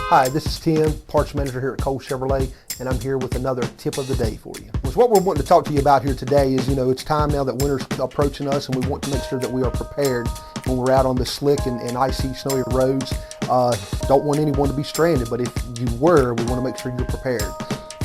Hi, this is Tim, parts manager here at Cole Chevrolet, and I'm here with another tip of the day for you. What we're wanting to talk to you about here today is, it's time now that winter's approaching us, and we want to make sure that we are prepared when we're out on the slick and icy, snowy roads. Don't want anyone to be stranded, but if you were, we want to make sure you're prepared.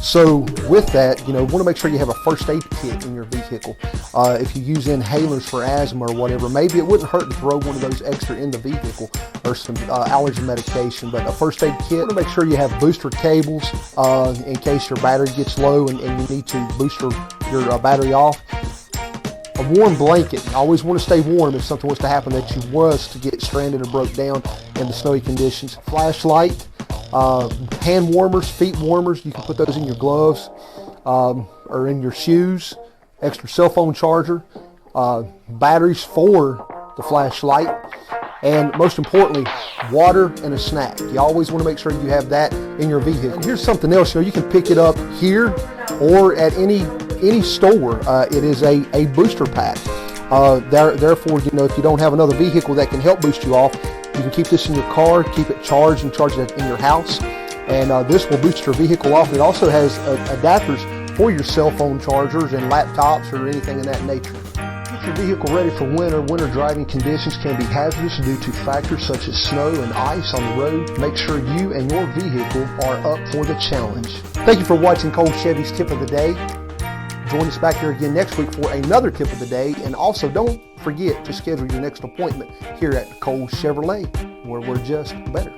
So with that, want to make sure you have a first aid kit in your vehicle. If you use inhalers for asthma or whatever, maybe it wouldn't hurt to throw one of those extra in the vehicle, or some allergy medication. But a first aid kit, you want to make sure you have booster cables in case your battery gets low and you need to boost your battery off. A warm blanket. You always want to stay warm if something was to happen that you was to get stranded or broke down in the snowy conditions. Flashlight. Hand warmers, feet warmers, you can put those in your gloves or in your shoes. Extra cell phone charger, batteries for the flashlight, and most importantly, water and a snack. You always want to make sure you have that in your vehicle. Here's something else, you can pick it up here or at any store. It is a booster pack. Therefore, if you don't have another vehicle that can help boost you off, you can keep this in your car, keep it charged, and charge it in your house. And this will boost your vehicle off. It also has adapters for your cell phone chargers and laptops or anything in that nature. Get your vehicle ready for winter. Winter driving conditions can be hazardous due to factors such as snow and ice on the road. Make sure you and your vehicle are up for the challenge. Thank you for watching Cole Chevy's Tip of the Day. Join us back here again next week for another Tip of the Day. And also don't forget to schedule your next appointment here at Cole Chevrolet, where we're just better.